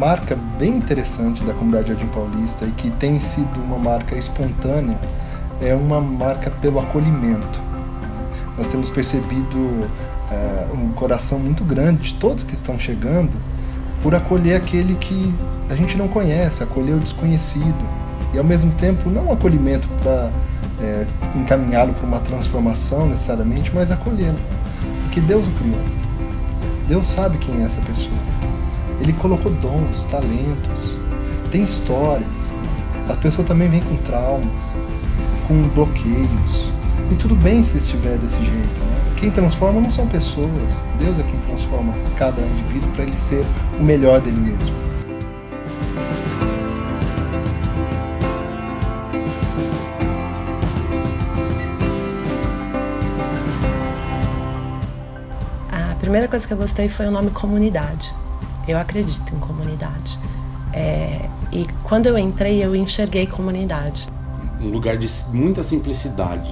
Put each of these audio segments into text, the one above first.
marca bem interessante da comunidade Jardim Paulista e que tem sido uma marca espontânea é uma marca pelo acolhimento. Nós temos percebido um coração muito grande de todos que estão chegando por acolher aquele que a gente não conhece, acolher o desconhecido. E ao mesmo tempo, não um acolhimento para encaminhá-lo para uma transformação necessariamente, mas acolhê-lo. Porque Deus o criou. Deus sabe quem é essa pessoa. Ele colocou dons, talentos, tem histórias. A pessoa também vem com traumas, com bloqueios. E tudo bem se estiver desse jeito, né? Quem transforma não são pessoas. Deus é quem transforma cada indivíduo para ele ser o melhor dele mesmo. A primeira coisa que eu gostei foi o nome comunidade. Eu acredito em comunidade. E quando eu entrei, eu enxerguei comunidade. Um lugar de muita simplicidade,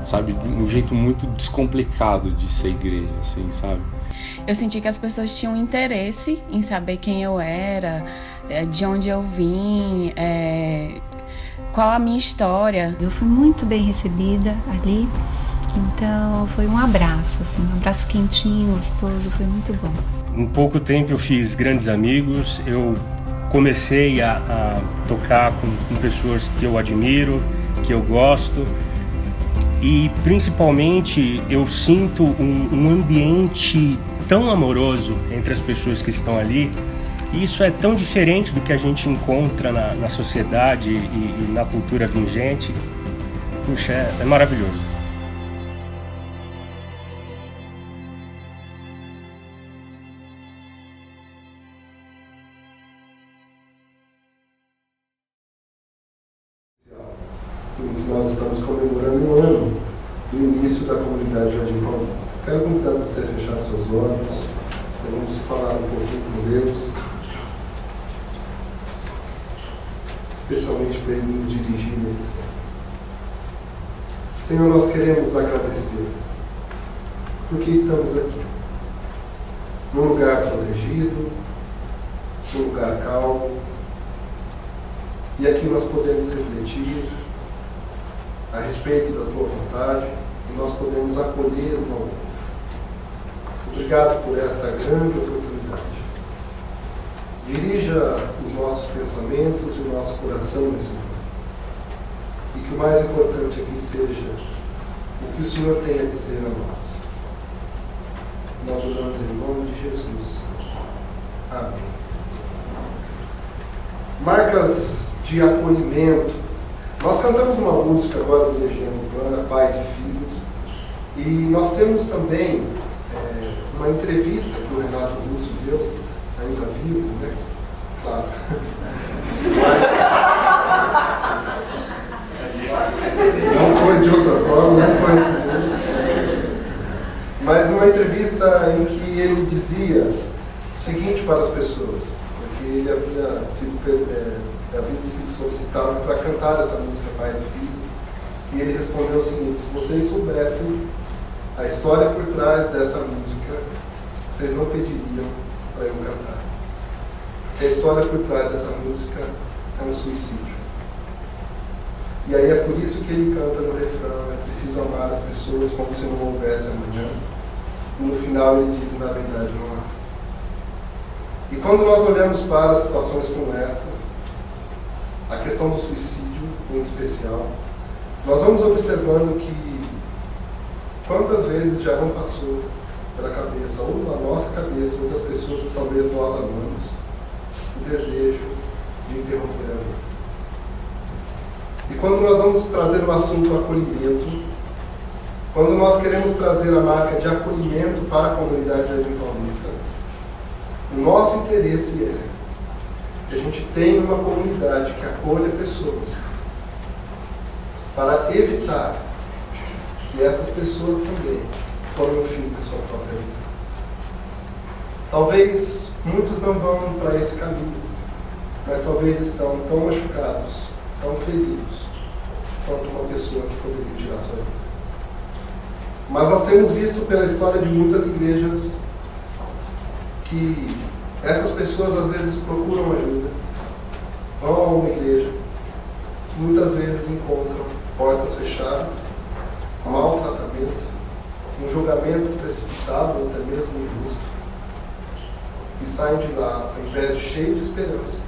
sabe? Um jeito muito descomplicado de ser igreja, assim, sabe? Eu senti que as pessoas tinham interesse em saber quem eu era, de onde eu vim, qual a minha história. Eu fui muito bem recebida ali, então foi um abraço, assim, um abraço quentinho, gostoso, foi muito bom. Em pouco tempo eu fiz grandes amigos, eu comecei a tocar com pessoas que eu admiro, que eu gosto, e principalmente eu sinto um ambiente tão amoroso entre as pessoas que estão ali, e isso é tão diferente do que a gente encontra na sociedade e na cultura vigente. Puxa, é maravilhoso. Nós estamos comemorando um ano do início da comunidade Jardim Paulista. Quero convidar você a fechar seus olhos. Nós vamos falar um pouquinho com Deus, especialmente para Ele nos dirigir nesse tempo. Senhor, nós queremos agradecer porque estamos aqui, num lugar protegido, num lugar calmo, e aqui nós podemos refletir a respeito da Tua vontade, e nós podemos acolher um ao outro. Obrigado por esta grande oportunidade. Dirija os nossos pensamentos e o nosso coração nesse momento. E que o mais importante aqui seja o que o Senhor tem a dizer a nós. Nós oramos em nome de Jesus. Amém. Marcas de acolhimento. Nós cantamos uma música agora do Legião Urbana, Pais e Filhos, e nós temos também uma entrevista que o Renato Russo deu, ainda vivo, né? Claro. Não foi de outra forma, não foi. Mas uma entrevista em que ele dizia o seguinte para as pessoas, porque ele havia sido solicitado para cantar essa música Pais e Filhos, e ele respondeu o seguinte: se vocês soubessem a história por trás dessa música, vocês não pediriam para eu cantar. Porque a história por trás dessa música é um suicídio. E aí é por isso que ele canta no refrão: é preciso amar as pessoas como se não houvesse amanhã. E no final ele diz: na verdade não há. E quando nós olhamos para situações como essas, a questão do suicídio em especial, nós vamos observando que quantas vezes já não passou pela cabeça, ou na nossa cabeça, ou das pessoas que talvez nós amamos, o desejo de interromper a vida. E quando nós vamos trazer o assunto do acolhimento, quando nós queremos trazer a marca de acolhimento para a comunidade Jardim Paulista, o nosso interesse é que a gente tenha uma comunidade que acolha pessoas, para evitar que essas pessoas também tomem o fim da sua própria vida. Talvez muitos não vão para esse caminho, mas talvez estão tão machucados, tão feridos, quanto uma pessoa que poderia tirar sua vida. Mas nós temos visto pela história de muitas igrejas que Essas pessoas às vezes procuram ajuda, vão a uma igreja, muitas vezes encontram portas fechadas, maltratamento, um julgamento precipitado ou até mesmo injusto, e saem de lá, ao invés de cheio de esperança,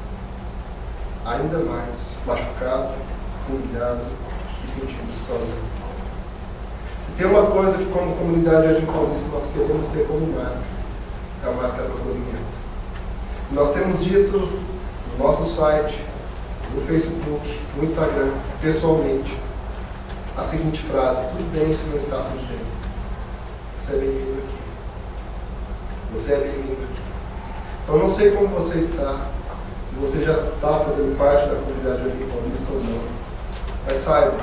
ainda mais machucado, humilhado e sentindo-se sozinho. Se tem uma coisa que como comunidade Jardim Paulista nós queremos ter como marca, é a marca do acolhimento. Nós temos dito no nosso site, no Facebook, no Instagram, pessoalmente, a seguinte frase: tudo bem se não está tudo bem. Você é bem-vindo aqui. Você é bem-vindo aqui. Então, não sei como você está, se você já está fazendo parte da comunidade Jardim Paulista ou não, mas saiba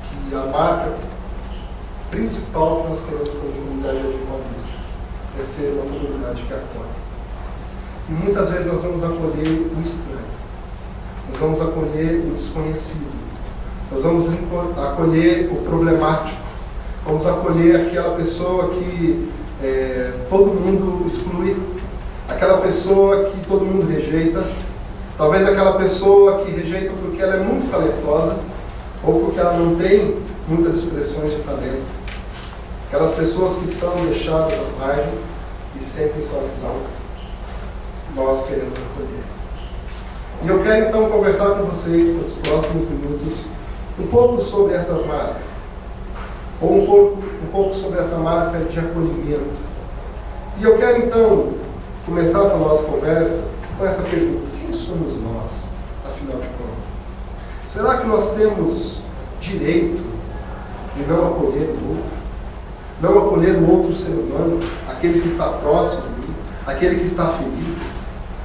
que a marca principal que nós queremos como comunidade Jardim Paulista é ser uma comunidade que acolhe. E muitas vezes nós vamos acolher o estranho, nós vamos acolher o desconhecido, nós vamos acolher o problemático, vamos acolher aquela pessoa que todo mundo exclui, aquela pessoa que todo mundo rejeita, talvez aquela pessoa que rejeita porque ela é muito talentosa ou porque ela não tem muitas expressões de talento, aquelas pessoas que são deixadas à margem e sentem sozinhas. Nós queremos acolher. E eu quero então conversar com vocês pelos próximos minutos um pouco sobre essas marcas, ou um pouco sobre essa marca de acolhimento. E eu quero então começar essa nossa conversa com essa pergunta: quem somos nós, afinal de contas? Será que nós temos direito de não acolher o outro? Não acolher o outro ser humano, aquele que está próximo de mim, aquele que está ferido?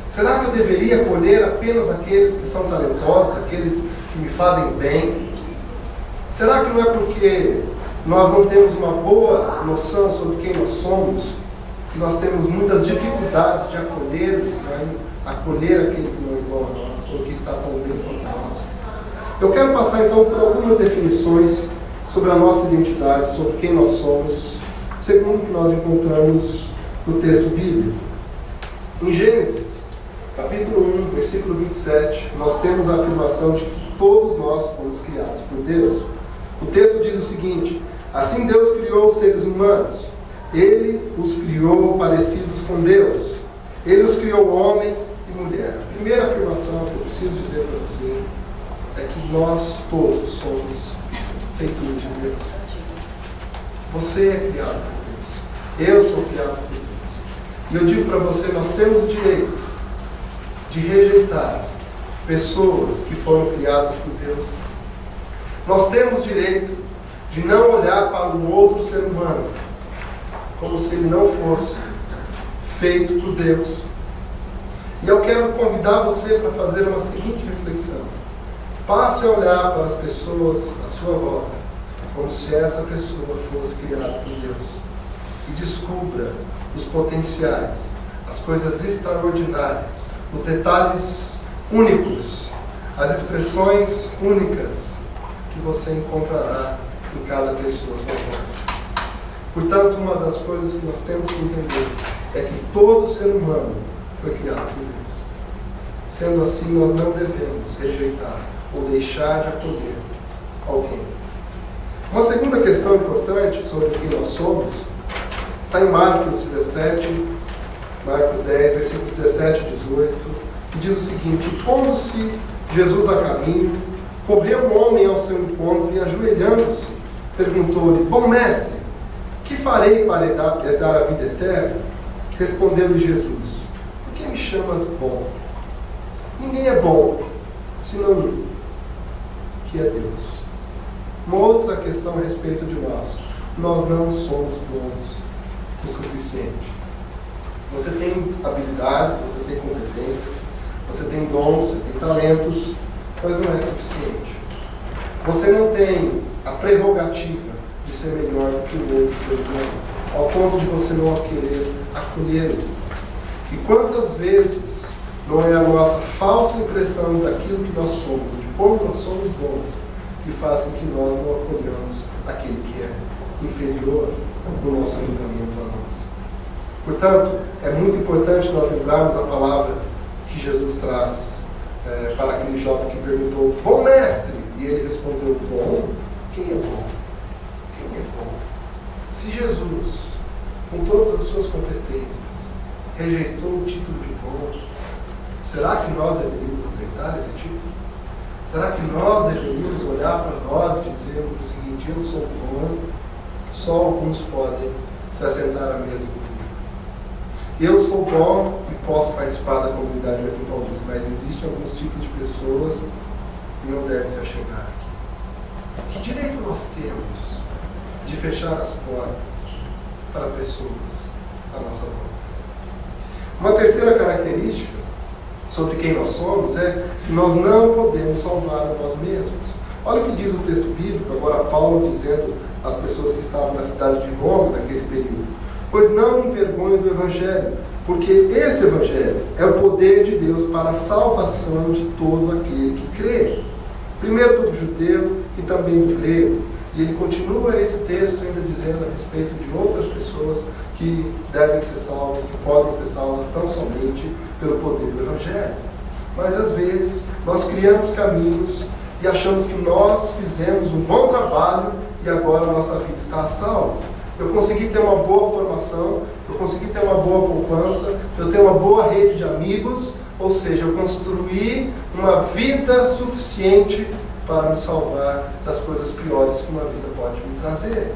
Será que eu deveria acolher apenas aqueles que são talentosos, aqueles que me fazem bem? Será que não é porque nós não temos uma boa noção sobre quem nós somos, que nós temos muitas dificuldades de acolher o estranho, acolher aquele que não é igual a nós, ou que está tão bem quanto nós? Eu quero passar então por algumas definições sobre a nossa identidade, sobre quem nós somos, segundo o que nós encontramos no texto bíblico. Em Gênesis, capítulo 1, versículo 27, nós temos a afirmação de que todos nós fomos criados por Deus. O texto diz o seguinte: assim Deus criou os seres humanos, Ele os criou parecidos com Deus, Ele os criou homem e mulher. A primeira afirmação que eu preciso dizer para você é que nós todos somos feituras de Deus. Você é criado por Deus, eu sou criado por Deus. E eu digo para você, nós temos o direito de rejeitar pessoas que foram criadas por Deus. Nós temos direito de não olhar para o outro ser humano como se ele não fosse feito por Deus. E eu quero convidar você para fazer uma seguinte reflexão: passe a olhar para as pessoas à sua volta como se essa pessoa fosse criada por Deus e descubra os potenciais, as coisas extraordinárias, os detalhes únicos, as expressões únicas que você encontrará em cada pessoa à sua volta. Portanto, uma das coisas que nós temos que entender é que todo ser humano foi criado por Deus. Sendo assim, nós não devemos rejeitar ou deixar de acolher alguém. Uma segunda questão importante sobre quem nós somos está em Marcos 17, Marcos 10, versículos 17 e 18, que diz o seguinte: pondo-se Jesus a caminho, correu um homem ao seu encontro e, ajoelhando-se, perguntou-lhe: bom mestre, que farei para herdar a vida eterna? Respondeu-lhe Jesus: por que me chamas bom? Ninguém é bom, senão um, que é Deus. Uma outra questão a respeito de nós: nós não somos bons o suficiente. Você tem habilidades, você tem competências, você tem dons, você tem talentos, mas não é suficiente. Você não tem a prerrogativa de ser melhor do que o outro ser humano, ao ponto de você não querer acolhê-lo. E quantas vezes não é a nossa falsa impressão daquilo que nós somos, de como nós somos bons, que faz com que nós não acolhamos aquele que é inferior no nosso julgamento a nós. Portanto, é muito importante nós lembrarmos a palavra que Jesus traz para aquele jovem que perguntou: bom mestre? E ele respondeu: bom? Quem é bom? Quem é bom? Se Jesus, com todas as suas competências, rejeitou o título de bom, será que nós deveríamos aceitar esse título? Será que nós deveríamos olhar para nós e dizermos o seguinte: eu sou bom, só alguns podem se assentar à mesa comigo. Eu sou bom e posso participar da comunidade aqui em Paulista, mas existem alguns tipos de pessoas que não devem se achegar aqui. Que direito nós temos de fechar as portas para pessoas à nossa volta? Uma terceira característica sobre quem nós somos é que nós não podemos salvar a nós mesmos. Olha o que diz o texto bíblico, agora Paulo dizendo às pessoas que estavam na cidade de Roma naquele período: pois não me envergonho do Evangelho, porque esse Evangelho é o poder de Deus para a salvação de todo aquele que crê, primeiro do judeu e também do grego. E ele continua esse texto ainda dizendo a respeito de outras pessoas que devem ser salvas, que podem ser salvas tão somente pelo poder do Evangelho. Mas às vezes nós criamos caminhos e achamos que nós fizemos um bom trabalho e agora a nossa vida está a salvo. Eu consegui ter uma boa formação, eu consegui ter uma boa poupança, eu tenho uma boa rede de amigos, ou seja, eu construí uma vida suficiente para me salvar das coisas piores que uma vida pode me trazer.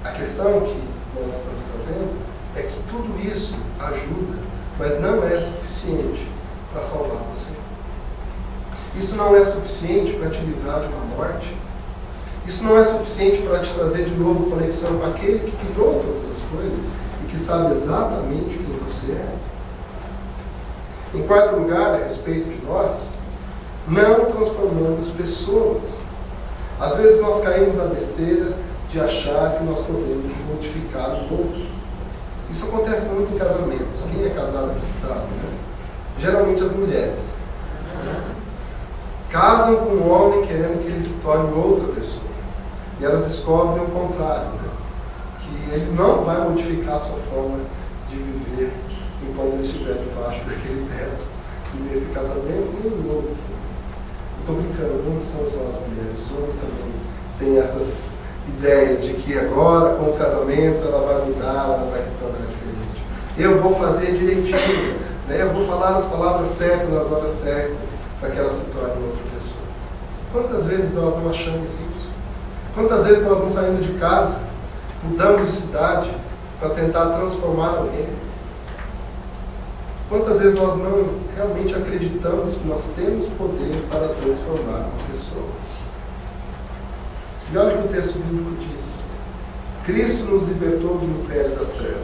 A questão que nós estamos trazendo é que tudo isso ajuda, mas não é suficiente para salvar você. Isso não é suficiente para te livrar de uma morte. Isso não é suficiente para te trazer de novo conexão com aquele que criou todas as coisas e que sabe exatamente quem você é. Em quarto lugar, a respeito de nós, não transformamos pessoas. Às vezes nós caímos na besteira de achar que nós podemos modificar o outro. Isso acontece muito em casamentos. Quem é casado aqui sabe, né? Geralmente as mulheres. Casam com um homem querendo que ele se torne outra pessoa. E elas descobrem o contrário, né? Que ele não vai modificar a sua forma de viver enquanto ele estiver debaixo daquele teto. E nesse casamento, nem no outro. Estou brincando, não são só as mulheres, os homens também têm essas ideias de que agora, com o casamento, ela vai mudar, ela vai se tornar diferente. Eu vou fazer direitinho, né? Eu vou falar as palavras certas nas horas certas para que ela se torne outra pessoa. Quantas vezes nós não achamos isso? Quantas vezes nós não saímos de casa, mudamos de cidade para tentar transformar alguém? Quantas vezes nós não realmente acreditamos que nós temos poder para transformar uma pessoa? E olha o que o texto bíblico diz: Cristo nos libertou do império das trevas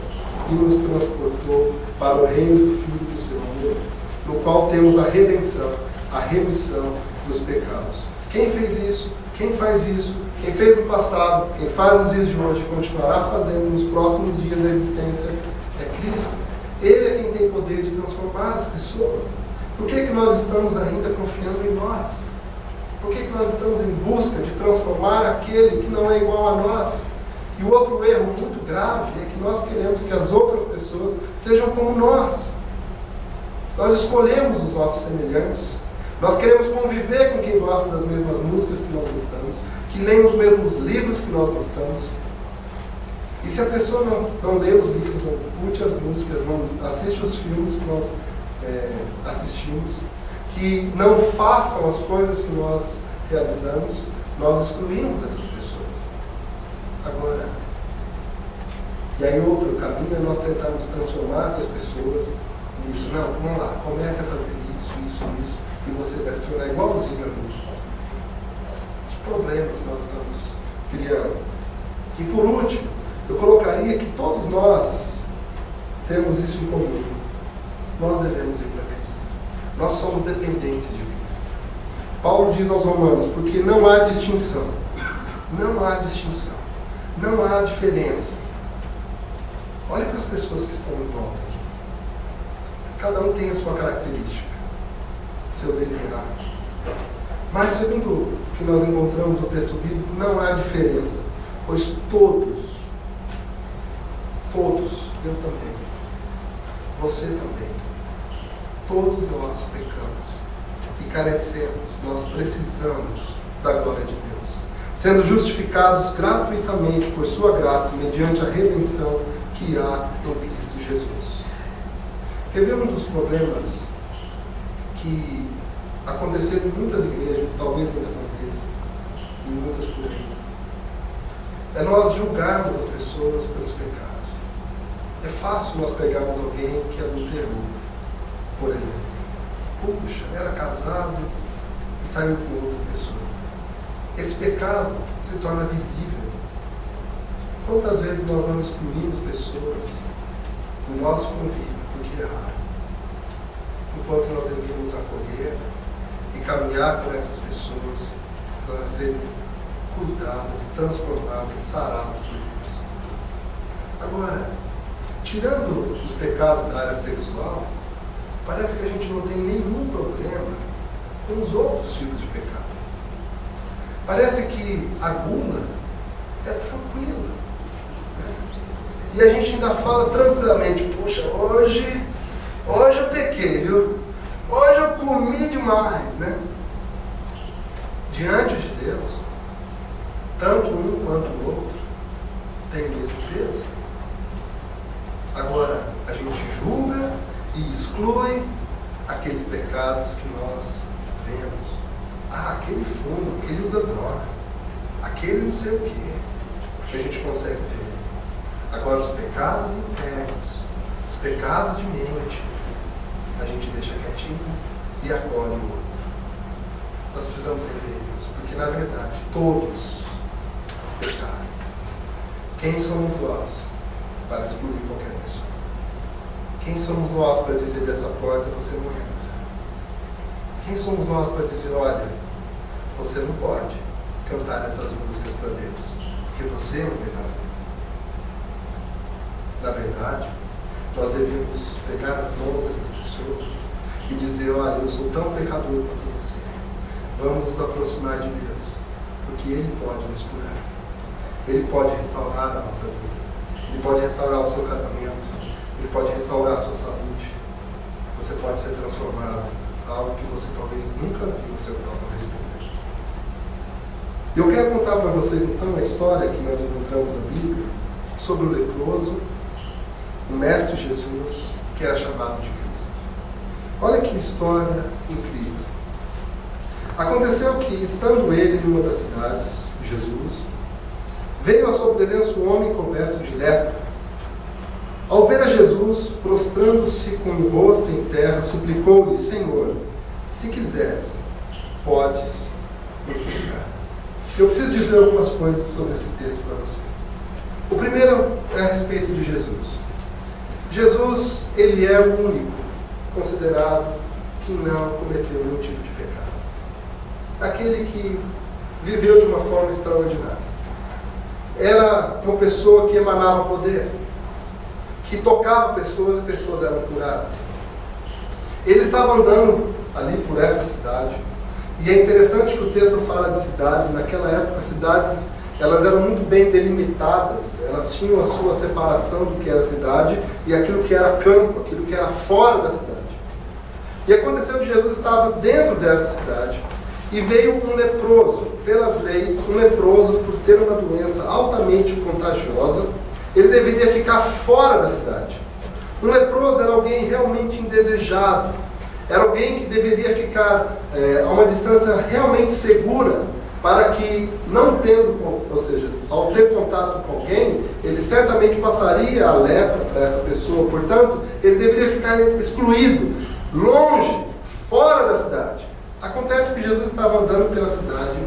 e nos transportou para o reino do Filho do seu amor, no qual temos a redenção, a remissão dos pecados. Quem fez isso? Quem faz isso? Quem fez no passado, quem faz nos dias de hoje e continuará fazendo nos próximos dias da existência é Cristo. Ele é quem tem poder de transformar as pessoas. Por que nós estamos ainda confiando em nós? Por que nós estamos em busca de transformar aquele que não é igual a nós? E o outro erro muito grave é que nós queremos que as outras pessoas sejam como nós. Nós escolhemos os nossos semelhantes. Nós queremos conviver com quem gosta das mesmas músicas que nós gostamos, que lê os mesmos livros que nós gostamos. E se a pessoa não lê os livros, não curte as músicas, não assiste os filmes que nós assistimos, que não façam as coisas que nós realizamos, nós excluímos essas pessoas. Agora, e aí outro caminho é nós tentarmos transformar essas pessoas nisso. Não, vamos lá, comece a fazer isso, e você vai se tornar igualzinho a mim. Que problema que nós estamos criando. E por último, eu colocaria que todos nós temos isso em comum. Nós devemos ir para Cristo. Nós somos dependentes de Cristo. Paulo diz aos Romanos: porque não há distinção. Não há distinção. Não há diferença. Olha para as pessoas que estão em volta aqui. Cada um tem a sua característica, seu DNA. Mas segundo o que nós encontramos no texto bíblico, não há diferença. Pois todos, eu também, você também. Todos nós pecamos e carecemos, nós precisamos da glória de Deus, sendo justificados gratuitamente por sua graça, mediante a redenção que há em Cristo Jesus. Quer ver um dos problemas que aconteceram em muitas igrejas, talvez ainda aconteça, em muitas por aí? É nós julgarmos as pessoas pelos pecados. É fácil nós pegarmos alguém que adulterou, por exemplo. Puxa, era casado e saiu com outra pessoa. Esse pecado se torna visível. Quantas vezes nós não excluímos pessoas do nosso convívio porque erraram, enquanto nós devíamos acolher e caminhar com essas pessoas para serem cuidadas, transformadas, saradas por Deus. Agora, tirando os pecados da área sexual, parece que a gente não tem nenhum problema com os outros tipos de pecado. Parece que a gula é tranquila, né? E a gente ainda fala tranquilamente: poxa, hoje eu pequei, viu? Hoje eu comi demais, né? Diante de Deus, tanto um quanto o outro tem o mesmo peso. Agora, a gente julga e exclui aqueles pecados que nós vemos. Ah, aquele fuma, aquele usa droga, aquele não sei o quê, que a gente consegue ver. Agora, os pecados internos, os pecados de mente, a gente deixa quietinho e acolhe o outro. Nós precisamos rever isso, porque na verdade todos pecaram. Quem somos nós para excluir qualquer pessoa? Quem somos nós para dizer dessa porta você não entra? Quem somos nós para dizer, olha, você não pode cantar essas músicas para Deus, porque você é um pecador? Na verdade, nós devemos pegar as mãos dessas pessoas e dizer, olha, eu sou tão pecador quanto você. Vamos nos aproximar de Deus, porque Ele pode nos curar. Ele pode restaurar a nossa vida. Ele pode restaurar o seu casamento. Ele pode restaurar a sua saúde. Você pode ser transformado em algo que você talvez nunca viu no seu próprio respeito. Eu quero contar para vocês então a história que nós encontramos na Bíblia sobre o leproso, o Mestre Jesus, que era chamado de Cristo. Olha que história incrível. Aconteceu que, estando ele numa das cidades, Jesus, veio à sua presença um homem coberto de lepra. Ao ver a Jesus, prostrando-se com o rosto em terra, suplicou-lhe: Senhor, se quiseres, podes purificar. Eu preciso dizer algumas coisas sobre esse texto para você. O primeiro é a respeito de Jesus. Jesus, ele é o único considerado que não cometeu nenhum tipo de pecado. Aquele que viveu de uma forma extraordinária. Era uma pessoa que emanava poder, que tocava pessoas e pessoas eram curadas. Ele estava andando ali por essa cidade, e é interessante que o texto fala de cidades. Naquela época, cidades, elas eram muito bem delimitadas, elas tinham a sua separação do que era cidade e aquilo que era campo, aquilo que era fora da cidade. E aconteceu que Jesus estava dentro dessa cidade, e veio um leproso. Pelas leis, um leproso, por ter uma doença altamente contagiosa, ele deveria ficar fora da cidade. Um leproso era alguém realmente indesejado, era alguém que deveria ficar a uma distância realmente segura, para que, não tendo, ou seja, ao ter contato com alguém, ele certamente passaria a lepra para essa pessoa. Portanto, ele deveria ficar excluído, longe, fora da cidade. Acontece que Jesus estava andando pela cidade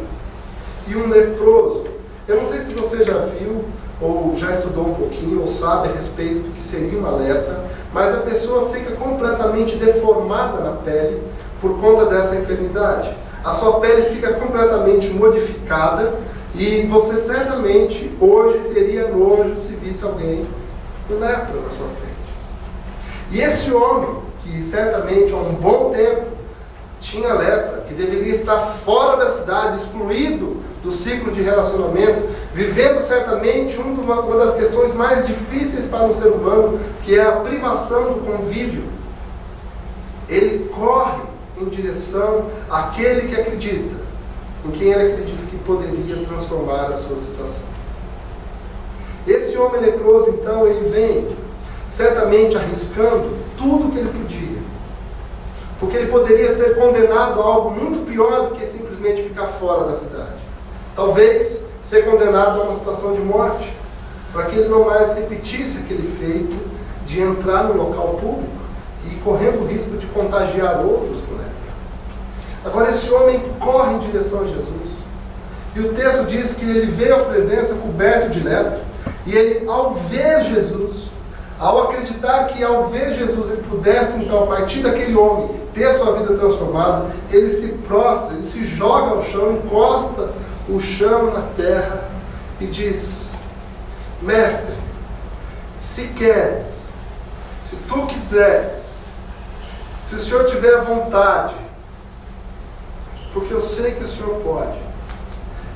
e um leproso, eu não sei se você já viu ou já estudou um pouquinho ou sabe a respeito do que seria uma lepra, mas a pessoa fica completamente deformada na pele por conta dessa enfermidade. A sua pele fica completamente modificada e você certamente hoje teria nojo se visse alguém com lepra na sua frente. E esse homem, que certamente há um bom tempo tinha lepra, que deveria estar fora da cidade, excluído do ciclo de relacionamento, vivendo certamente uma das questões mais difíceis para um ser humano, que é a privação do convívio. Ele corre em direção àquele que acredita, em quem ele acredita que poderia transformar a sua situação. Esse homem leproso, então, ele vem certamente arriscando tudo o que ele podia, porque ele poderia ser condenado a algo muito pior do que simplesmente ficar fora da cidade. Talvez ser condenado a uma situação de morte, para que ele não mais repetisse aquele feito de entrar no local público e correndo o risco de contagiar outros com lepra. Agora esse homem corre em direção a Jesus, e o texto diz que ele veio à presença coberto de lepra, e ele, ao ver Jesus, ao acreditar que ao ver Jesus ele pudesse então, a partir daquele homem, ter sua vida transformada, ele se prostra, ele se joga ao chão, encosta o chão na terra e diz: Mestre, se queres, se tu quiseres, se o Senhor tiver vontade, porque eu sei que o Senhor pode,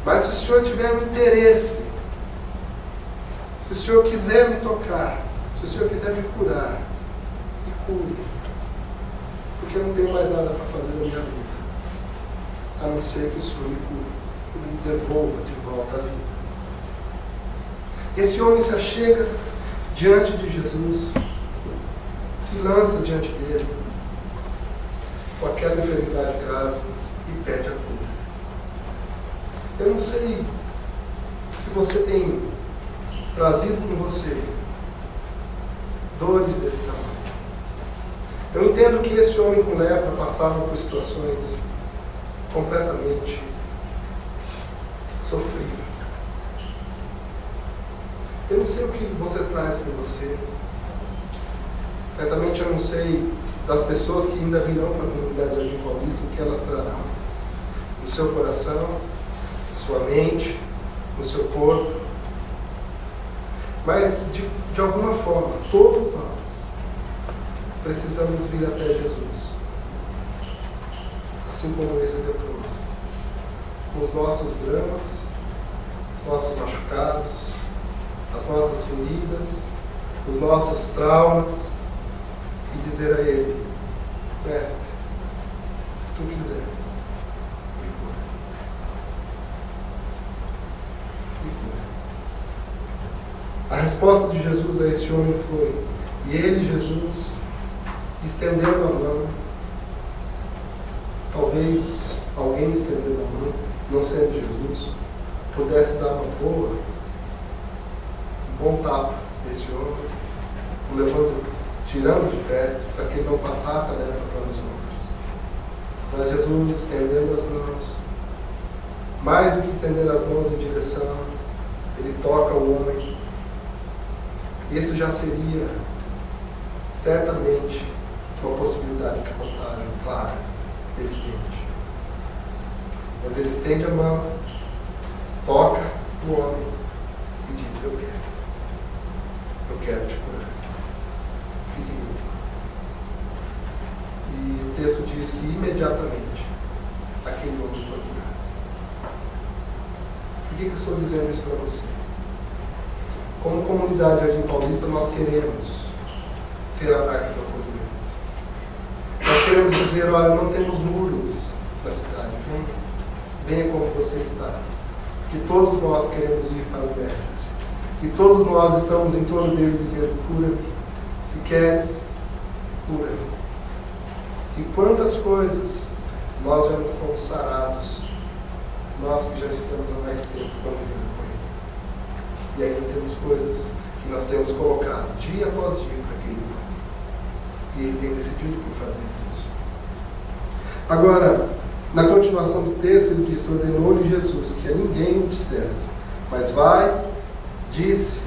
mas se o Senhor tiver um interesse, se o Senhor quiser me tocar, se o Senhor quiser me curar, me cure, porque eu não tenho mais nada para fazer na minha vida, a não ser que o Senhor me cure e me devolva de volta à vida. Esse homem se achega diante de Jesus, se lança diante dele, com aquela enfermidade grave, e pede a cura. Eu não sei se você tem trazido com você dores desse tamanho. Eu entendo que esse homem com lepra passava por situações completamente sofríveis. Eu não sei o que você traz com você. Certamente eu não sei das pessoas que ainda virão para a comunidade de Jardim Paulista, o que elas trarão no seu coração, na sua mente, no seu corpo. Mas, de alguma forma, todos nós precisamos vir até Jesus, assim como esse leproso, com os nossos dramas, os nossos machucados, as nossas feridas, os nossos traumas, e dizer a Ele: Mestre, se tu quiseres, me cura. Me cura. A resposta de Jesus a esse homem foi: e ele, Jesus, estendendo a mão, talvez alguém estendendo a mão, não sendo Jesus, pudesse dar uma boa, um bom tapa nesse homem, o levando, tirando de perto, para que ele não passasse a lepra para os outros. Mas Jesus, estendendo as mãos, mais do que estender as mãos em direção, ele toca o homem. Esse já seria certamente uma possibilidade de contágio clara, evidente. Mas ele estende a mão, toca o homem e diz: eu quero te curar. Fique limpo. E o texto diz que imediatamente aquele homem foi curado. Por que eu estou dizendo isso para você? Como comunidade Jardim Paulista, nós queremos ter a marca do acolhimento. Nós queremos dizer: olha, não temos muros na cidade, venha como você está. Que todos nós queremos ir para o Mestre. E todos nós estamos em torno dele dizendo: cura-me. Se queres, cura-me. E quantas coisas nós já não fomos sarados, nós que já estamos há mais tempo convivendo com ele. E ainda temos coisas que nós temos colocado dia após dia para aquele homem. E ele tem decidido por fazer isso. Agora, na continuação do texto, ele diz: ordenou-lhe Jesus que a ninguém o dissesse, mas vai, disse,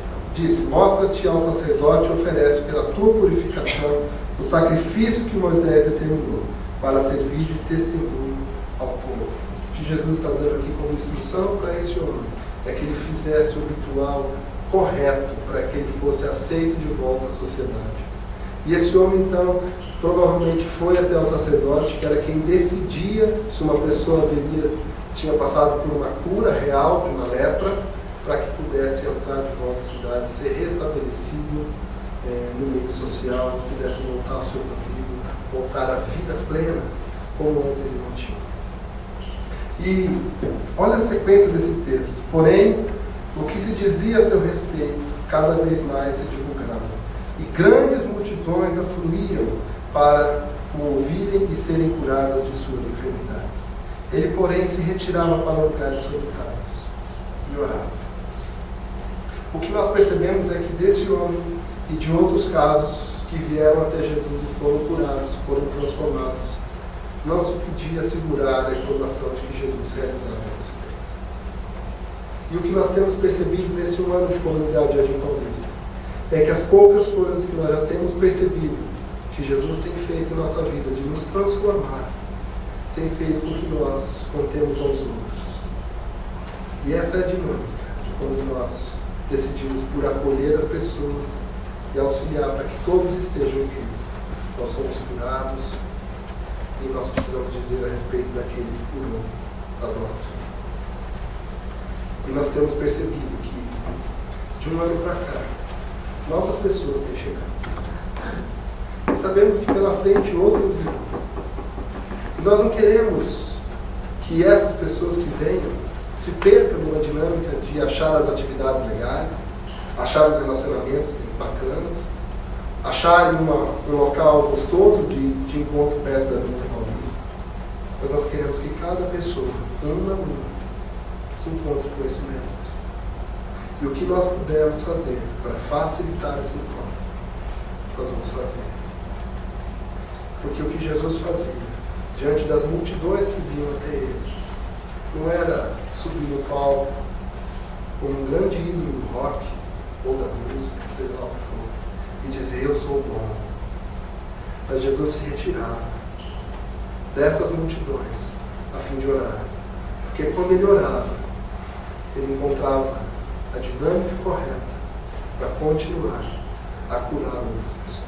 mostra-te ao sacerdote e oferece pela tua purificação o sacrifício que Moisés determinou, para servir de testemunho ao povo. O que Jesus está dando aqui como instrução para esse homem é que ele fizesse o ritual correto para que ele fosse aceito de volta à sociedade. E esse homem, então, provavelmente foi até o sacerdote, que era quem decidia se uma pessoa haveria tinha passado por uma cura real de uma lepra, para que pudesse entrar de volta à cidade, ser restabelecido no meio social, pudesse voltar ao seu convívio, voltar à vida plena, como antes ele não tinha. E olha a sequência desse texto. Porém, o que se dizia a seu respeito, cada vez mais se divulgava, e grandes multidões afluíam para o ouvirem e serem curadas de suas enfermidades. Ele, porém, se retirava para lugares solitários e orava. O que nós percebemos é que desse homem e de outros casos que vieram até Jesus e foram curados, foram transformados, não se podia segurar a informação de que Jesus realizava essas coisas. E o que nós temos percebido nesse ano de comunidade Jardim Paulista é que as poucas coisas que nós já temos percebido que Jesus tem feito em nossa vida, de nos transformar, tem feito com que nós contemos aos outros. E essa é a dinâmica de quando nós decidimos por acolher as pessoas e auxiliar para que todos estejam em Cristo. Nós somos curados e nós precisamos dizer a respeito daquele que curou as nossas vidas. E nós temos percebido que, de um ano para cá, novas pessoas têm chegado. E sabemos que pela frente outras virão. E nós não queremos que essas pessoas que venham se percam numa dinâmica de achar as atividades legais, achar os relacionamentos bacanas, acharem um local gostoso de encontro perto da Avenida Paulista. Mas nós queremos que cada pessoa, uma a uma, se encontre com esse mestre. E o que nós pudermos fazer para facilitar esse encontro, nós vamos fazer. Porque o que Jesus fazia, diante das multidões que vinham até ele, não era subir no palco como um grande ídolo do rock ou da música, seja lá o que for, e dizer eu sou bom. Mas Jesus se retirava dessas multidões a fim de orar. Porque quando ele orava, ele encontrava a dinâmica correta para continuar a curar outras pessoas.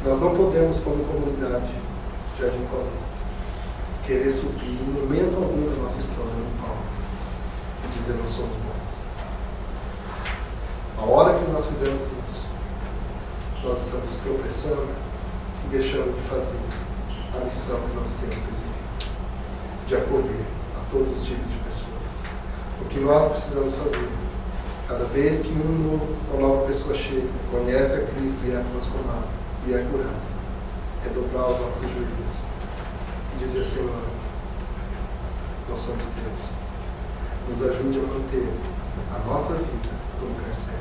Nós não podemos, como comunidade Jardim Paulista, querer subir em momento algum da nossa história no palco e dizer nós somos bons. A hora que nós fizermos isso, nós estamos tropeçando e deixando de fazer a missão que nós temos recebido, de acolher a todos os tipos de pessoas. O que nós precisamos fazer, cada vez que uma nova pessoa chega, conhece a Cristo e é transformada e é curada, é dobrar os nossos joelhos e dizer: Senhor, nós somos teus. Nos ajude a manter a nossa vida no lugar certo,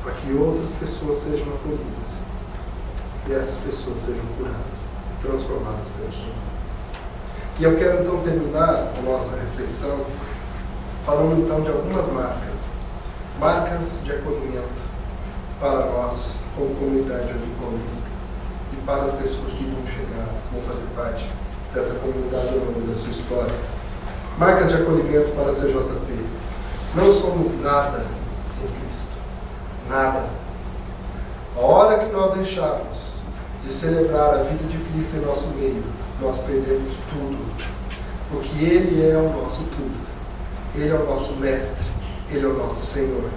para que outras pessoas sejam acolhidas e essas pessoas sejam curadas, transformadas pelo Senhor. E eu quero então terminar a nossa reflexão falando então de algumas marcas de acolhimento para nós como comunidade Jardim Paulista e para as pessoas que vão chegar, vão fazer parte dessa comunidade ao longo da sua história. Marcas de acolhimento para a CJP. Não somos nada sem Cristo. Nada. A hora que nós deixarmos de celebrar a vida de Cristo em nosso meio, nós perdemos tudo. Porque Ele é o nosso tudo. Ele é o nosso mestre. Ele é o nosso Senhor.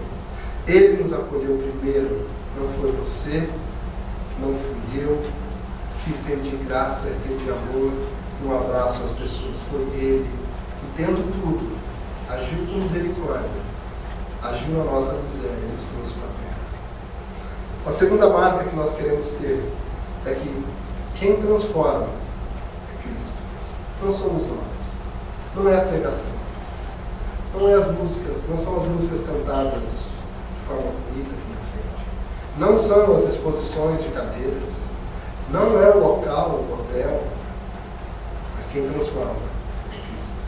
Ele nos acolheu primeiro. Não foi você, não fui eu, que estendi graça, estendi amor, um abraço às pessoas. Foi Ele. E tendo tudo, agiu com misericórdia, agiu na nossa miséria e nos trouxe para perto. A segunda marca que nós queremos ter é que quem transforma é Cristo. Não somos nós. Não é a pregação. Não é as músicas, não são as músicas cantadas de forma bonita aqui na frente. Não são as exposições de cadeiras. Não é o local, o hotel. Mas quem transforma é Cristo.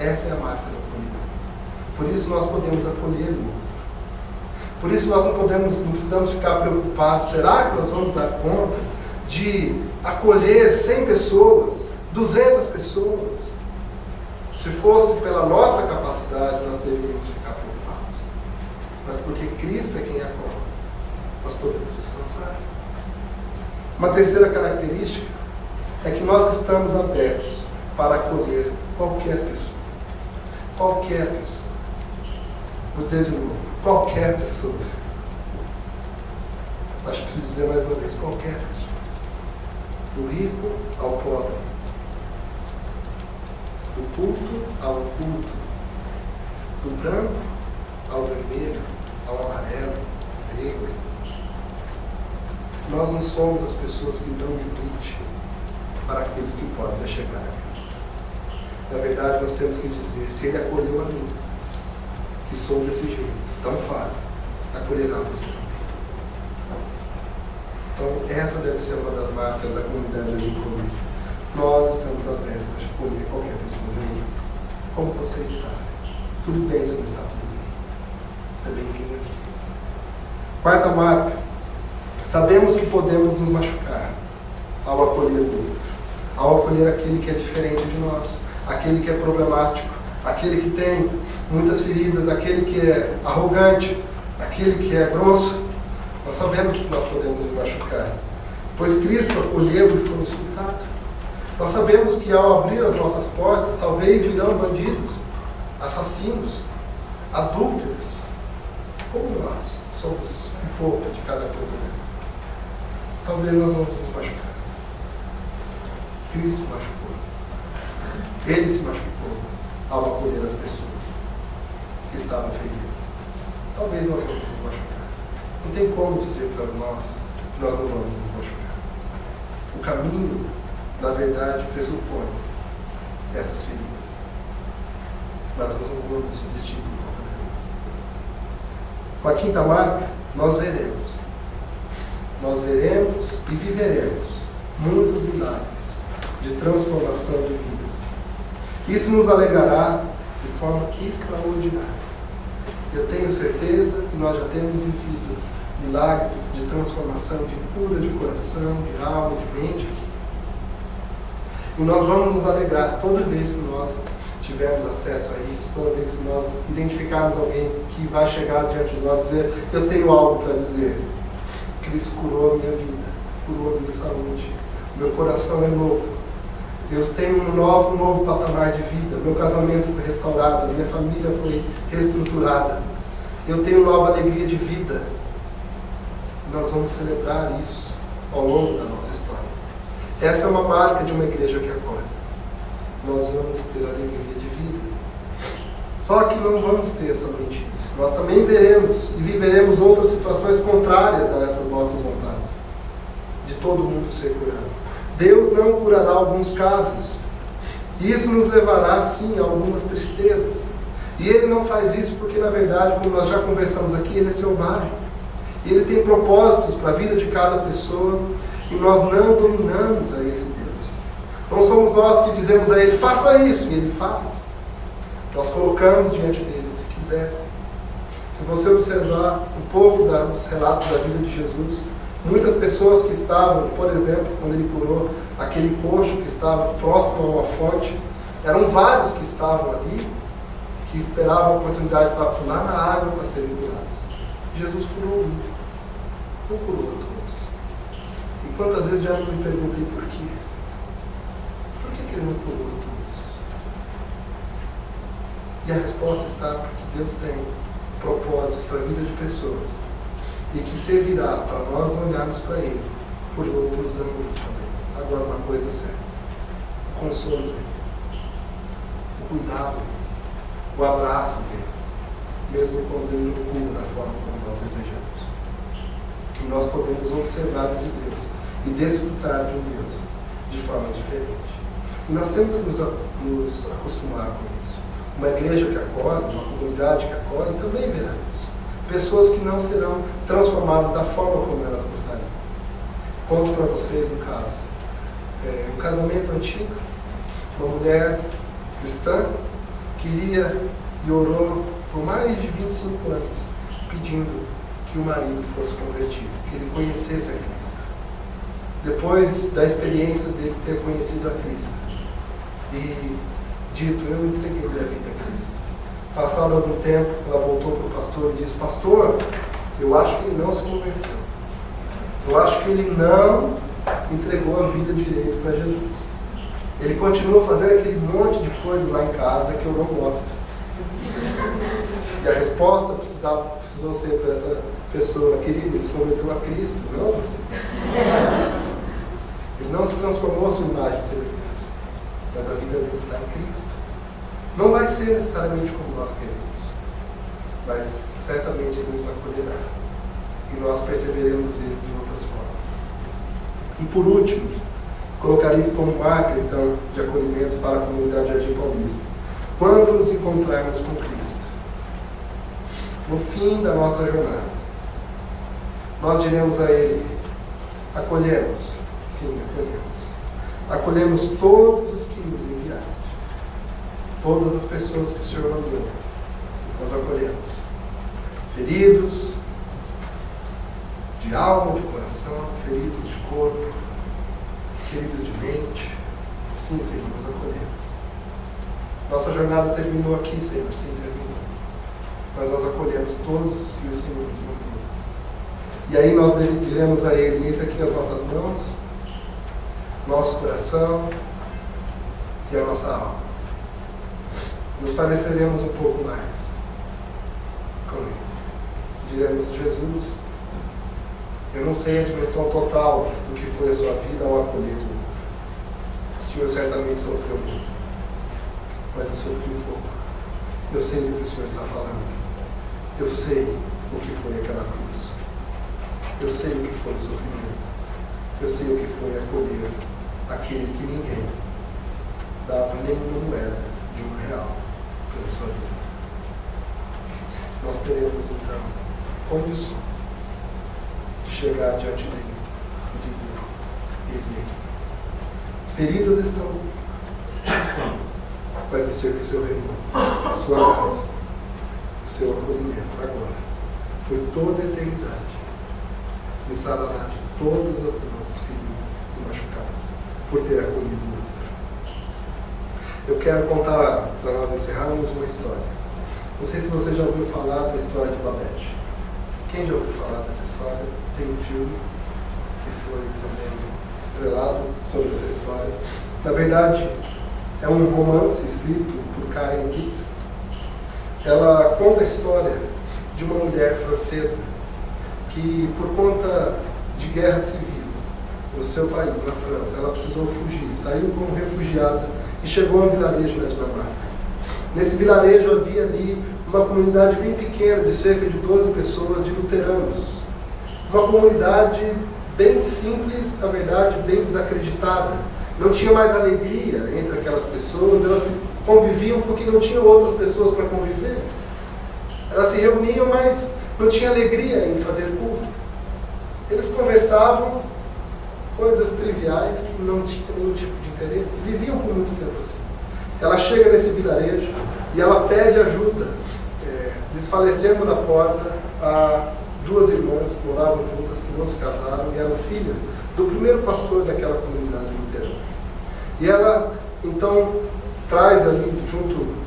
Essa é a marca do acolhimento. Por isso nós podemos acolher o outro. Por isso nós não precisamos ficar preocupados. Será que nós vamos dar conta de acolher 100 pessoas, 200 pessoas? Se fosse pela nossa capacidade, nós deveríamos ficar preocupados. Mas porque Cristo é quem acolhe, nós podemos descansar. Uma terceira característica é que nós estamos abertos para acolher qualquer pessoa. Qualquer pessoa. Vou dizer de novo, qualquer pessoa. Acho que preciso dizer mais uma vez, qualquer pessoa. Do rico ao pobre. Do culto ao culto. Do branco ao vermelho, ao amarelo, ao negro. Nós não somos as pessoas que dão limite para aqueles que podem se chegar a Cristo. Na verdade, nós temos que dizer, se Ele acolheu a mim, que sou desse jeito, tão falho, acolherá você também. Então, essa deve ser uma das marcas da comunidade de Clovis. Nós estamos abertos a acolher qualquer pessoa. Venha. Como você está? Tudo bem se não está tudo bem. Você é bem-vindo aqui. Quarta marca. Sabemos que podemos nos machucar ao acolher o outro. Ao acolher aquele que é diferente de nós. Aquele que é problemático. Aquele que tem muitas feridas. Aquele que é arrogante. Aquele que é grosso. Nós sabemos que nós podemos nos machucar, pois Cristo acolheu e foi insultado. Nós sabemos que ao abrir as nossas portas, talvez virão bandidos, assassinos, adúlteros. Como nós somos um pouco de cada coisa dessa. Talvez nós vamos nos machucar. Cristo machucou. Ele se machucou ao acolher as pessoas que estavam feridas. Talvez nós vamos nos machucar. Não tem como dizer para nós que nós não vamos nos machucar. O caminho, na verdade, pressupõe essas feridas. Mas nós não vamos desistir por conta delas. Com a quinta marca, nós veremos. Nós veremos e viveremos muitos milagres de transformação de vidas. Isso nos alegrará de forma extraordinária. Eu tenho certeza que nós já temos vivido milagres de transformação, de cura de coração, de alma, de mente aqui. E nós vamos nos alegrar toda vez que nós tivermos acesso a isso, toda vez que nós identificarmos alguém que vai chegar diante de nós e dizer, eu tenho algo para dizer. Cristo curou a minha vida, curou a minha saúde, meu coração é novo. Deus tem um novo patamar de vida, meu casamento foi restaurado, minha família foi reestruturada. Eu tenho nova alegria de vida. Nós vamos celebrar isso ao longo da nossa história. Essa é uma marca de uma igreja que acolhe. Nós vamos ter alegria de vida. Só que não vamos ter somente isso. Nós também veremos e viveremos outras situações contrárias a essas nossas vontades. De todo mundo ser curado. Deus não curará alguns casos. E isso nos levará, sim, a algumas tristezas. E Ele não faz isso porque, na verdade, como nós já conversamos aqui, Ele é selvagem. E Ele tem propósitos para a vida de cada pessoa e nós não dominamos a esse Deus. Não somos nós que dizemos a Ele, faça isso, e Ele faz. Nós colocamos diante dele, se quiseres. Se você observar um pouco dos relatos da vida de Jesus, muitas pessoas que estavam, por exemplo, quando Ele curou aquele coxo que estava próximo a uma fonte, eram vários que estavam ali, que esperavam a oportunidade para pular na água para serem curados. Jesus curou um. Não curou a todos. E quantas vezes já me perguntei por quê? Por que Ele não curou a todos? E a resposta está porque Deus tem propósitos para a vida de pessoas e que servirá para nós olharmos para Ele por outros ângulos também. Agora, uma coisa certa: o consolo dele, o cuidado dele, o abraço dele, mesmo quando Ele não cuida da forma como nós desejamos. E nós podemos observar esse Deus e desfrutar de um Deus de forma diferente. E nós temos que nos acostumar com isso. Uma igreja que acolhe, uma comunidade que acolhe, também verá isso. Pessoas que não serão transformadas da forma como elas gostariam. Conto para vocês um caso. Um casamento antigo, uma mulher cristã queria e orou por mais de 25 anos, pedindo que o marido fosse convertido, que ele conhecesse a Cristo. Depois da experiência dele ter conhecido a Cristo e dito, eu entreguei minha vida a Cristo. Passado algum tempo, ela voltou para o pastor e disse, pastor, eu acho que ele não se converteu. Eu acho que ele não entregou a vida direito para Jesus. Ele continua fazendo aquele monte de coisa lá em casa que eu não gosto. E a resposta precisou ser para essa pessoa: querida, ele se converteu a Cristo, não a você. Ele não se transformou a sua imagem e semelhança, mas a vida dele está em Cristo. Não vai ser necessariamente como nós queremos, mas certamente ele nos acolherá e nós perceberemos ele de outras formas. E por último, colocaria como marca então de acolhimento para a comunidade Jardim Paulista: quando nos encontrarmos com Cristo, no fim da nossa jornada, nós diremos a Ele: acolhemos, sim, acolhemos. Acolhemos todos os que nos enviaste, todas as pessoas que o Senhor mandou, nós acolhemos. Feridos de alma, de coração, feridos de corpo, feridos de mente, sim, Senhor, nós acolhemos. Nossa jornada terminou aqui, Senhor, sim, terminou. Mas nós acolhemos todos os que o Senhor nos mandou. E aí nós diremos a Ele: eis aqui as nossas mãos, nosso coração e a nossa alma. Nos pareceremos um pouco mais com Ele. Diremos: Jesus, eu não sei a dimensão total do que foi a sua vida ao acolher o outro. O Senhor certamente sofreu muito, mas eu sofri um pouco. Eu sei do que o Senhor está falando. Eu sei o que foi aquela cruz. Eu sei o que foi o sofrimento. Eu sei o que foi acolher aquele que ninguém dava nenhuma moeda de R$1 pela sua vida. Nós teremos então condições de chegar diante dele e dizer: eis-me aqui. As feridas estão, mas eu sei que o seu reino, a sua graça, o seu acolhimento agora, por toda a eternidade, me sarará de todas as dores, feridas e machucadas, por ter acolhido o outro. Eu quero contar, para nós encerrarmos, uma história. Não sei se você já ouviu falar da história de Babette. Quem já ouviu falar dessa história? Tem um filme que foi também estrelado sobre essa história. Na verdade, é um romance escrito por Karen Gibson. Ela conta a história de uma mulher francesa que, por conta de guerra civil no seu país, na França, ela precisou fugir, saiu como refugiada e chegou a um vilarejo na Dinamarca. Nesse vilarejo havia ali uma comunidade bem pequena, de cerca de 12 pessoas, de luteranos. Uma comunidade bem simples, na verdade, bem desacreditada. Não tinha mais alegria entre aquelas pessoas, elas se conviviam porque não tinham outras pessoas para conviver. Elas se reuniam, mas não tinha alegria em fazer culto. Eles conversavam coisas triviais que não tinham nenhum tipo de interesse. Viviam por muito tempo assim. Ela chega nesse vilarejo e ela pede ajuda, desfalecendo na porta a 2 irmãs que moravam juntas, que não se casaram e eram filhas do primeiro pastor daquela comunidade luterana. E ela, então, traz ali junto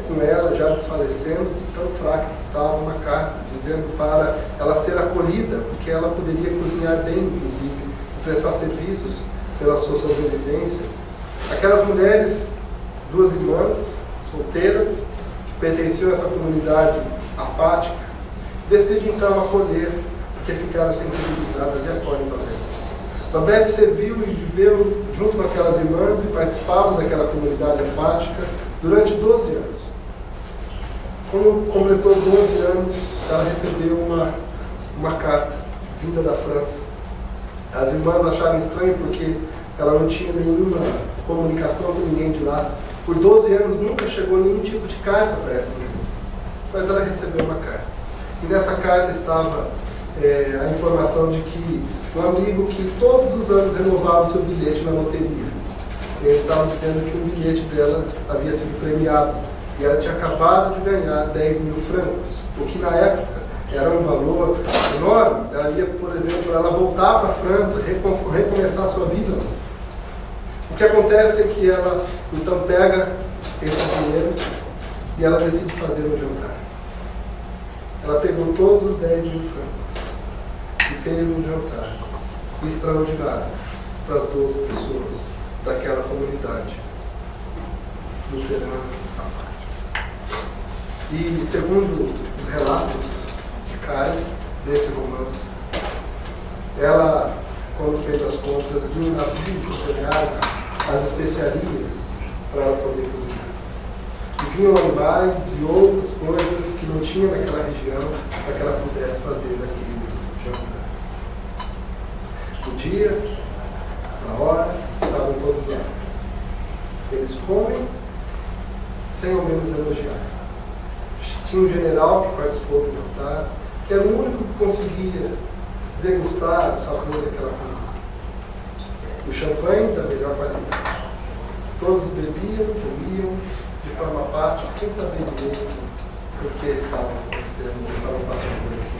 com ela, já desfalecendo, tão fraca que estava, uma carta dizendo para ela ser acolhida, porque ela poderia cozinhar bem, inclusive, e prestar serviços pela sua sobrevivência. Aquelas mulheres, 2 irmãs, solteiras, que pertenciam a essa comunidade apática, decidem então acolher, porque ficaram sensibilizadas e acolhem Babette. Babette serviu e viveu junto com aquelas irmãs e participava daquela comunidade apática durante 12 anos. Quando completou 12 anos, ela recebeu uma carta vinda da França. As irmãs acharam estranho porque ela não tinha nenhuma comunicação com ninguém de lá. Por 12 anos nunca chegou nenhum tipo de carta para essa mulher. Mas ela recebeu uma carta. E nessa carta estava a informação de que um amigo que todos os anos renovava o seu bilhete na loteria. Eles estavam dizendo que o bilhete dela havia sido premiado. E ela tinha acabado de ganhar 10 mil francos. O que na época era um valor enorme. Daria, por exemplo, para ela voltar para a França, recomeçar a sua vida lá. O que acontece é que ela então pega esse dinheiro e ela decide fazer um jantar. Ela pegou todos os 10 mil francos e fez um jantar extraordinário para as 12 pessoas daquela comunidade luterana à parte. E segundo os relatos de Karen, nesse romance, ela, quando fez as compras de um navio que pegava as especiarias para ela poder cozinhar. E vinham animais e outras coisas que não tinha naquela região para que ela pudesse fazer aquele jantar. No dia, na hora, estavam todos lá. Eles comem sem ao menos elogiar. Tinha um general que participou do jantar, que era o único que conseguia degustar o sabor daquela comida. O champanhe da melhor qualidade. Todos bebiam, comiam, de forma apática, sem saber direito o que estavam acontecendo, o que estavam passando por aqui.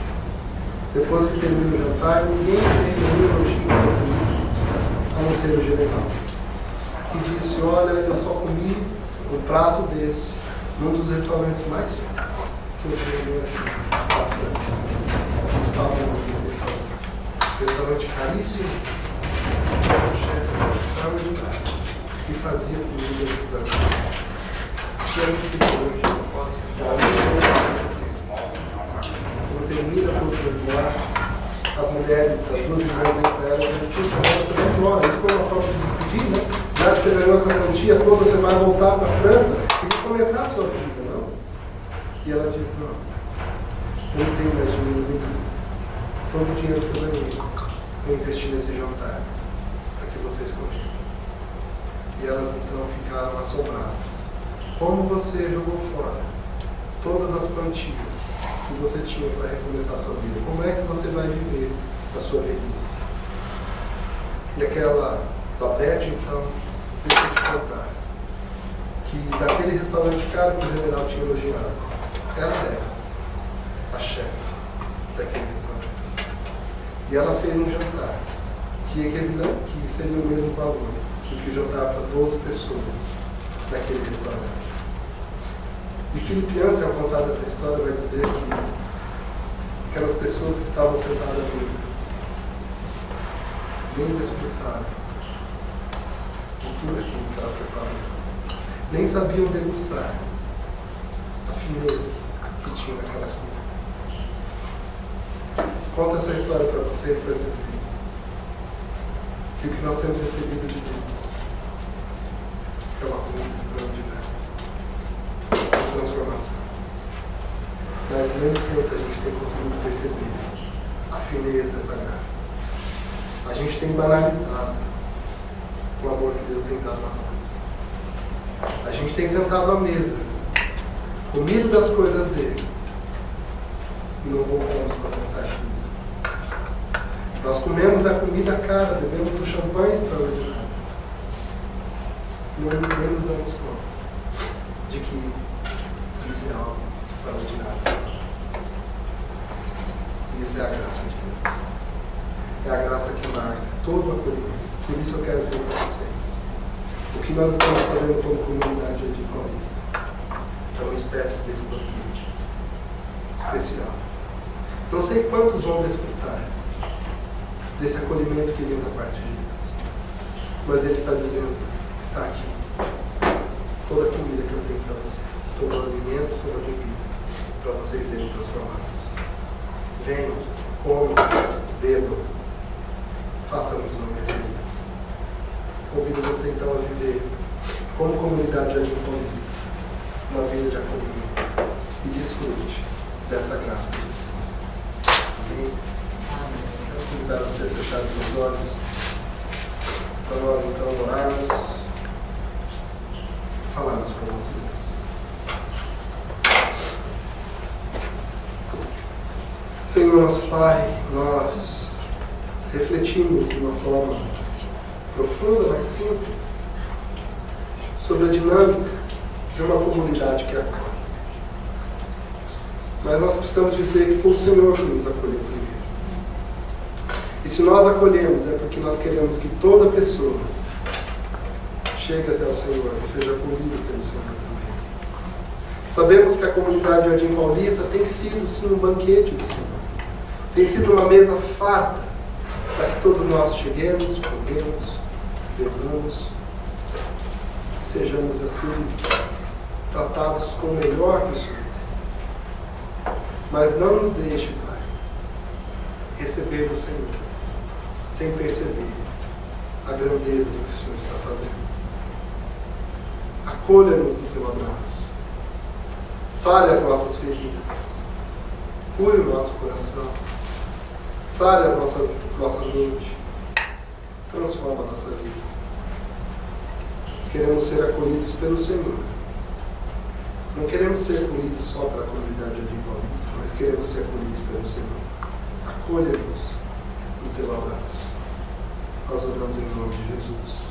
Depois que terminou o jantar, ninguém fez nenhum elogio ao seu comida, a não ser o general, que disse: olha, eu só comi um prato desse num dos restaurantes mais caros que eu tive aqui na França. Estavam nesse restaurante caríssimo, um chefe extraordinário, que fazia comida extraordinária. Que é muito hoje. Quando termina por perdoar, as mulheres, as duas irmãs vêm para elas e dizem: você vai embora. Isso foi uma forma de despedir, né? Já que você ganhou essa quantia toda, você vai voltar para a França e recomeçar a sua vida, não? E ela diz: não, eu não tenho mais dinheiro nenhum. Todo o dinheiro que eu ganhei, eu investi nesse jantar, para que vocês conheçam. E elas então ficaram assombradas. Como você jogou fora todas as quantias que você tinha para recomeçar a sua vida? Como é que você vai viver a sua velhice? E aquela Babette, então, deixa eu te contar que daquele restaurante caro que o general tinha elogiado, ela era a chefe daquele restaurante. E ela fez um jantar que seria o mesmo valor do que jantar para 12 pessoas naquele restaurante. E Filipenses, ao contar dessa história, vai dizer que aquelas pessoas que estavam sentadas à mesa nem desfrutaram de tudo aquilo que ela preparou. Nem sabiam degustar a fineza que tinha naquela comida. Conto essa história para vocês para dizer que o que nós temos recebido de Deus é uma comida extraordinária. Transformação. Mas nem sempre a gente tem conseguido perceber a fineza dessa graça. A gente tem banalizado o amor que Deus tem dado a nós. A gente tem sentado à mesa, comido das coisas dele, e não voltamos para prestar comida. Nós comemos da comida cara, bebemos do champanhe extraordinário. Não nem nos damos conta de que isso é algo extraordinário. E isso é a graça de Deus. É a graça que marca todo o acolhimento. Por isso eu quero dizer para vocês: o que nós estamos fazendo como comunidade de Paulista é uma espécie desse banquete especial. Não sei quantos vão desfrutar desse acolhimento que vem da parte de Deus, mas Ele está dizendo: está aqui toda a comida que eu tenho para vocês, todo o alimento, toda a bebida, para vocês serem transformados. Venham, comam, bebam, façamos na minha presença. Convido você então a viver como comunidade de Jardim Paulista uma vida de acolhimento e desfrute dessa graça de Deus. Amém? Quero convidar você a fechar os seus olhos para nós então orarmos, falarmos com nós mesmos. Senhor nosso Pai, nós refletimos de uma forma profunda, mas simples, sobre a dinâmica de uma comunidade que acolhe. Mas nós precisamos dizer que foi o Senhor que nos acolheu primeiro. E se nós acolhemos, é porque nós queremos que toda pessoa chegue até o Senhor e seja acolhida pelo Senhor também. Sabemos que a comunidade Jardim Paulista tem sido, sim, um banquete do Senhor. Tem sido uma mesa farta para que todos nós cheguemos, comemos, bebamos sejamos assim tratados com o melhor que o Senhor tem. Mas não nos deixe, Pai, receber do Senhor sem perceber a grandeza do que o Senhor está fazendo. Acolha-nos no teu abraço. Sare as nossas feridas. Cure o nosso coração. Sare a nossa mente. Transforma a nossa vida. Queremos ser acolhidos pelo Senhor. Não queremos ser acolhidos só pela comunidade de Paulista, mas queremos ser acolhidos pelo Senhor. Acolha-nos no teu abraço. Nós oramos em nome de Jesus.